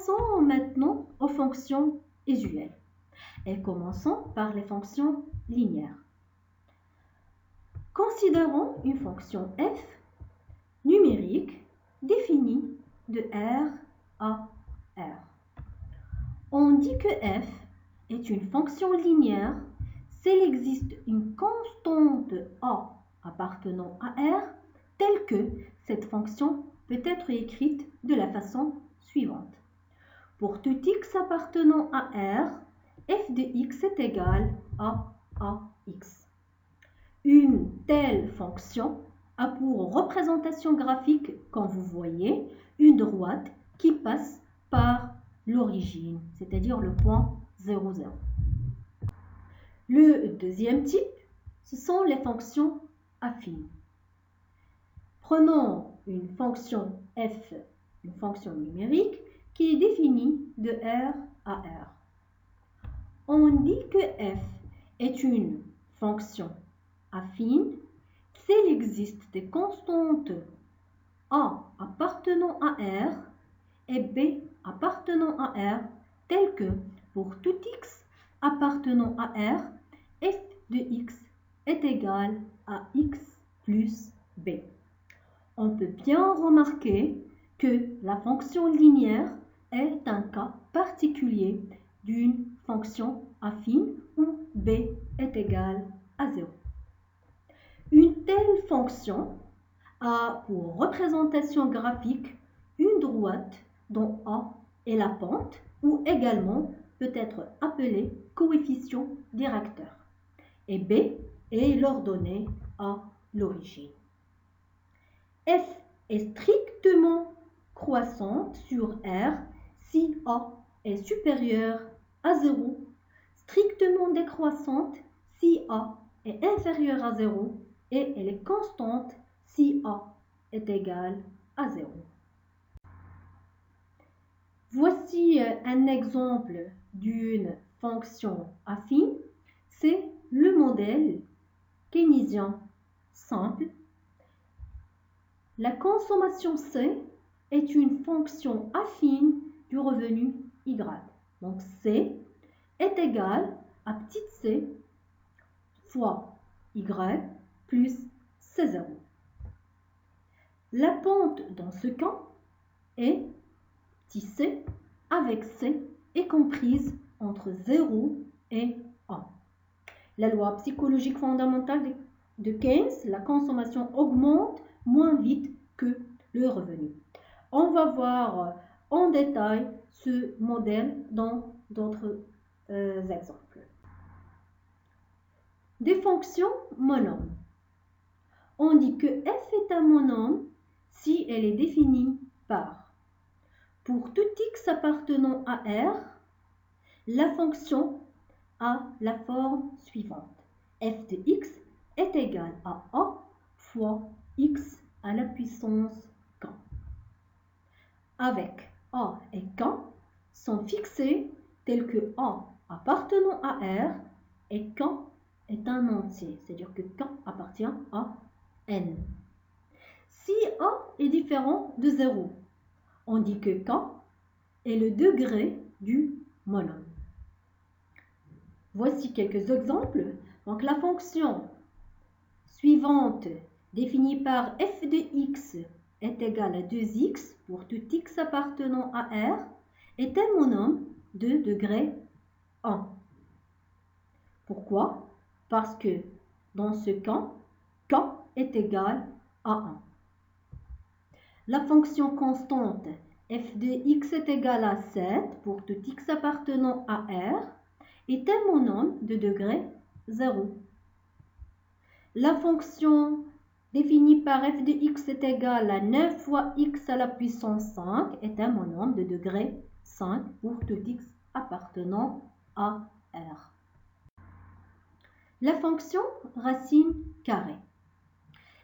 Passons maintenant aux fonctions usuelles et commençons par les fonctions linéaires. Considérons une fonction f numérique définie de R à R. On dit que f est une fonction linéaire s'il existe une constante a appartenant à R telle que cette fonction peut être écrite de la façon suivante. Pour tout x appartenant à R, f de x est égal à ax. Une telle fonction a pour représentation graphique, comme vous voyez, une droite qui passe par l'origine, c'est-à-dire le point 0, 0. Le deuxième type, ce sont les fonctions affines. Prenons une fonction f, une fonction numérique, qui est définie de R à R. On dit que f est une fonction affine s'il existe des constantes a appartenant à R et b appartenant à R telles que pour tout x appartenant à R, f de x est égal à x plus b. On peut bien remarquer que la fonction linéaire est un cas particulier d'une fonction affine où b est égal à 0. Une telle fonction a pour représentation graphique une droite dont a est la pente ou également peut être appelée coefficient directeur et b est l'ordonnée à l'origine. F est strictement croissante sur R si A est supérieur à 0, strictement décroissante si A est inférieur à 0 et elle est constante si A est égal à 0. Voici un exemple d'une fonction affine, c'est le modèle keynésien simple. La consommation C est une fonction affine du revenu Y. Donc C est égal à petit c fois Y plus C0. La pente dans ce cas est petit c avec C est comprise entre 0 et 1. La loi psychologique fondamentale de Keynes, la consommation augmente moins vite que le revenu. On va voir en détail ce modèle dans d'autres exemples. Des fonctions monômes. On dit que f est un monôme si elle est définie par, pour tout x appartenant à R, la fonction a la forme suivante. F de x est égal à a fois x à la puissance k. Avec a et k sont fixés tels que a appartenant à R et k est un entier, c'est-à-dire que k appartient à n. Si a est différent de 0, on dit que k est le degré du monôme. Voici quelques exemples. Donc la fonction suivante définie par f de x est égale à 2x pour tout x appartenant à R est un monôme de degré 1. Pourquoi? Parce que dans ce cas, k est égal à 1. La fonction constante f de x est égal à 7 pour tout x appartenant à R est un monôme de degré 0. La fonction définie par f de x est égal à 9 fois x à la puissance 5 est un monôme de degré 5 pour tout x appartenant à R. La fonction racine carrée.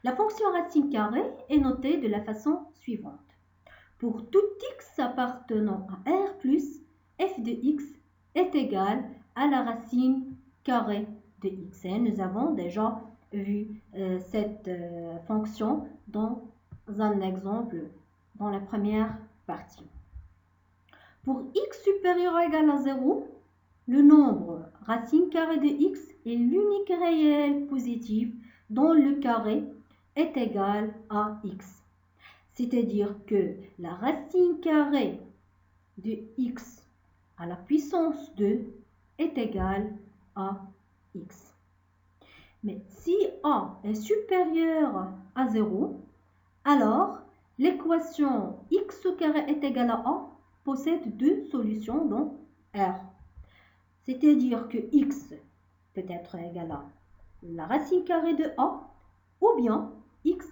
La fonction racine carrée est notée de la façon suivante. Pour tout x appartenant à R+, f de x est égal à la racine carrée de x. Et nous avons déjà vu cette fonction dans un exemple dans la première partie. Pour x supérieur ou égal à 0, le nombre racine carrée de x est l'unique réel positif dont le carré est égal à x. C'est-à-dire que la racine carrée de x à la puissance 2 est égale à x. Mais si a est supérieur à 0, alors l'équation x au carré est égal à a possède deux solutions dans R. C'est-à-dire que x peut être égal à la racine carrée de a ou bien x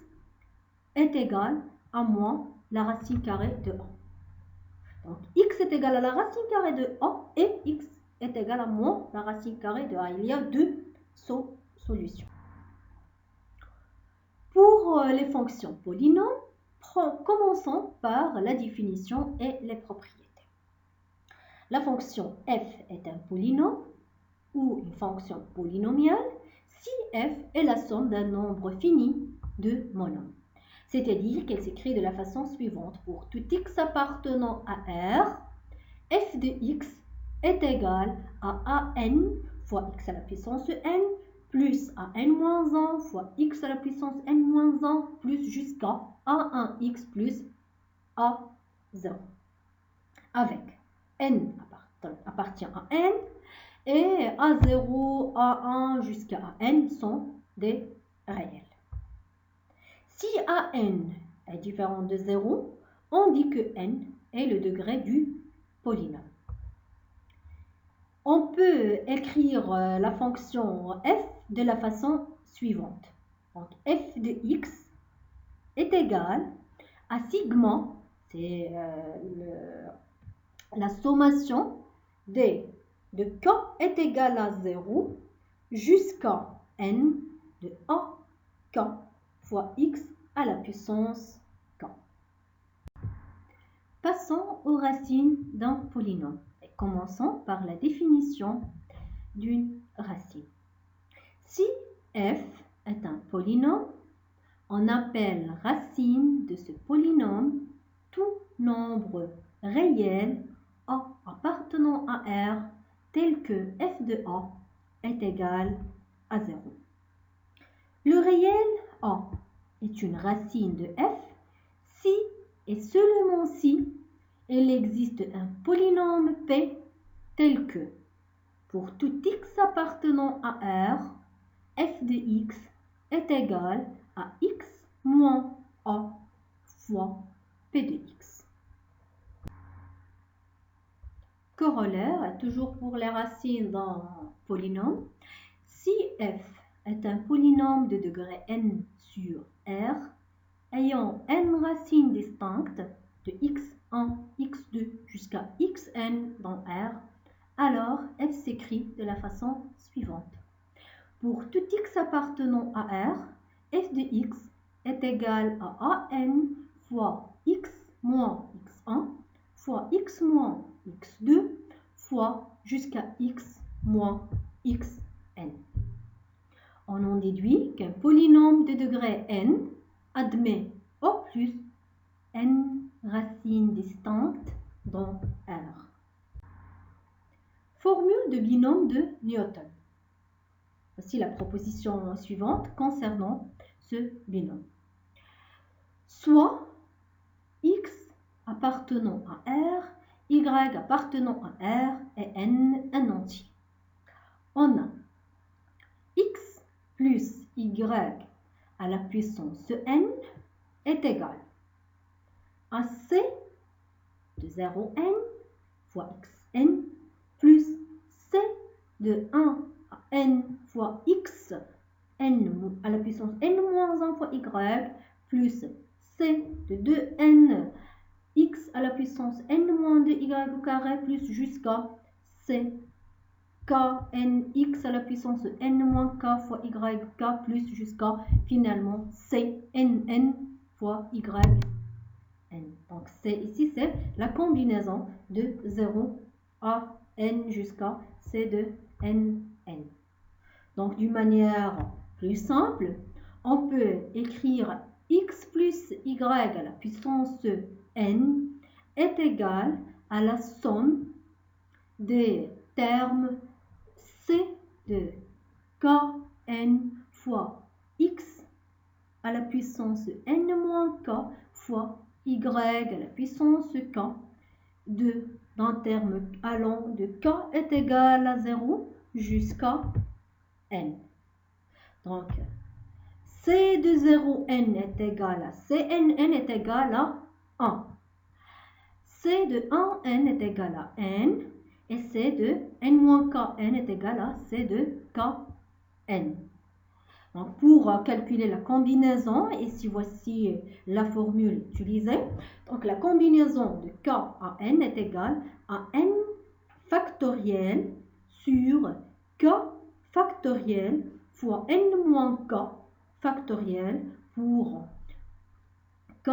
est égal à moins la racine carrée de a. Donc x est égal à la racine carrée de a et x est égal à moins la racine carrée de a. Il y a deux solutions. Pour les fonctions polynômes, commençons par la définition et les propriétés. La fonction f est un polynôme ou une fonction polynomiale si f est la somme d'un nombre fini de monômes. C'est-à-dire qu'elle s'écrit de la façon suivante. Pour tout x appartenant à R, f de x est égal à an fois x à la puissance n plus an-1 fois x à la puissance n-1 plus jusqu'à a1x plus a0. Avec n appartient à n et a0, a1 jusqu'à an sont des réels. Si an est différent de 0, on dit que n est le degré du polynôme. On peut écrire la fonction f de la façon suivante. Donc f de x est égal à sigma, c'est la sommation de k est égal à 0 jusqu'à n de ak fois x à la puissance k. Passons aux racines d'un polynôme. Et commençons par la définition d'une racine. Si f est un polynôme, on appelle racine de ce polynôme tout nombre réel a appartenant à R tel que f de a est égal à 0. Le réel a est une racine de f si et seulement si il existe un polynôme p tel que pour tout x appartenant à R, f de x est égal à x moins a fois p de x. Corollaire, toujours pour les racines d'un polynôme, si f est un polynôme de degré n sur R, ayant n racines distinctes de x1, x2 jusqu'à xn dans R, alors f s'écrit de la façon suivante. Pour tout x appartenant à R, f de x est égal à an fois x moins x1 fois x moins x2 fois jusqu'à x moins xn. On en déduit qu'un polynôme de degré n admet au plus n racines distinctes dans R. Formule de binôme de Newton. Voici la proposition suivante concernant ce binôme. Soit x appartenant à R, y appartenant à R et n un entier. On a x plus y à la puissance n est égal à c de 0n fois xn plus c de 1 à n fois x n à la puissance n moins 1 fois y plus c de 2n x à la puissance n moins 2 y au carré plus jusqu'à c k n x à la puissance n moins k fois y k plus jusqu'à finalement c n fois y n. Donc ici c'est la combinaison de 0 à n jusqu'à c de n. Donc d'une manière plus simple, on peut écrire x plus y à la puissance n est égal à la somme des termes c de kn fois x à la puissance n moins k fois y à la puissance k d'un terme allant de k est égal à 0 jusqu'à n. Donc, c de 0n est égal à cnn est égal à 1. c de 1n est égal à n et c de n-kn est égal à c de kn. Donc, pour calculer la combinaison, ici voici la formule utilisée. Donc, la combinaison de k à n est égale à n factoriel sur k factoriel fois n moins k factoriel pour k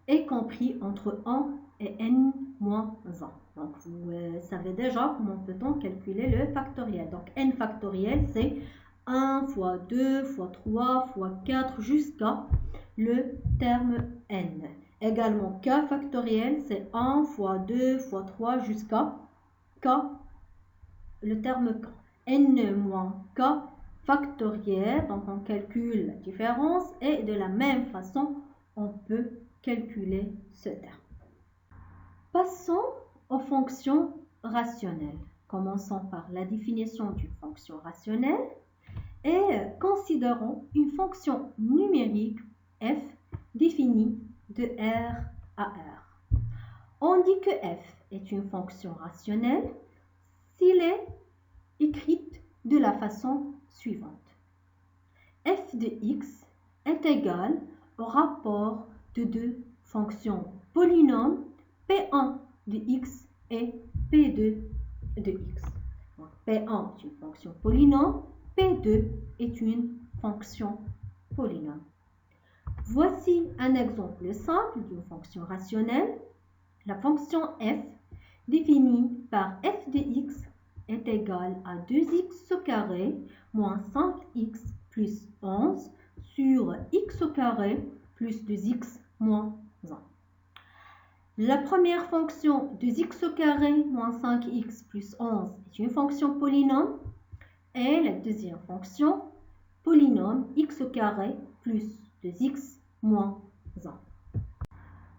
est compris entre 1 et n moins 1. Donc, vous savez déjà comment peut-on calculer le factoriel. Donc, n factoriel, c'est 1 fois 2 fois 3 fois 4 jusqu'à le terme n. Également, k factoriel, c'est 1 fois 2 fois 3 jusqu'à k, le terme k. n moins k factoriel, donc on calcule la différence et de la même façon, on peut calculer ce terme. Passons aux fonctions rationnelles. Commençons par la définition d'une fonction rationnelle et considérons une fonction numérique f définie de R à R. On dit que f est une fonction rationnelle s'il est écrite de la façon suivante. f de x est égal au rapport de deux fonctions polynômes P1 de x et P2 de x. Donc, P1 est une fonction polynôme, P2 est une fonction polynôme. Voici un exemple simple d'une fonction rationnelle. La fonction f définie par f de x est égale à 2x au carré moins 5x plus 11 sur x au carré plus 2x moins 1. La première fonction 2x au carré moins 5x plus 11 est une fonction polynôme et la deuxième fonction polynôme x au carré plus 2x moins 1.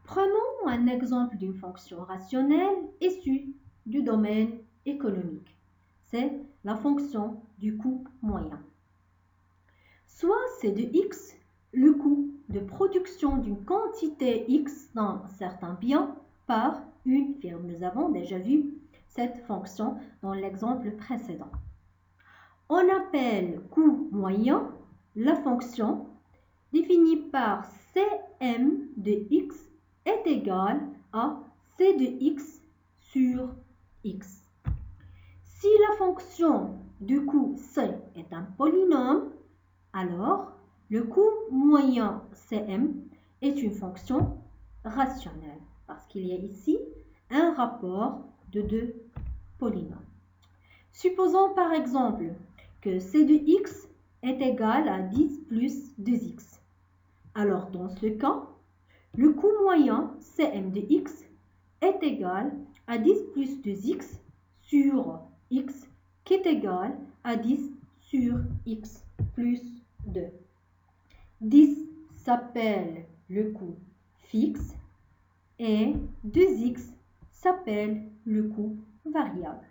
Prenons un exemple d'une fonction rationnelle issue du domaine économique. C'est la fonction du coût moyen. Soit c'est de x le coût de production d'une quantité x dans certains biens par une firme. Nous avons déjà vu cette fonction dans l'exemple précédent. On appelle coût moyen la fonction définie par Cm de x est égale à C de x sur x. Si la fonction du coût C est un polynôme, alors le coût moyen Cm est une fonction rationnelle parce qu'il y a ici un rapport de deux polynômes. Supposons par exemple que C de x est égal à 10 plus 2x. Alors dans ce cas, le coût moyen Cm de x est égal à 10 plus 2x sur x qui est égal à 10 sur x plus 2. 10 s'appelle le coût fixe et 2x s'appelle le coût variable.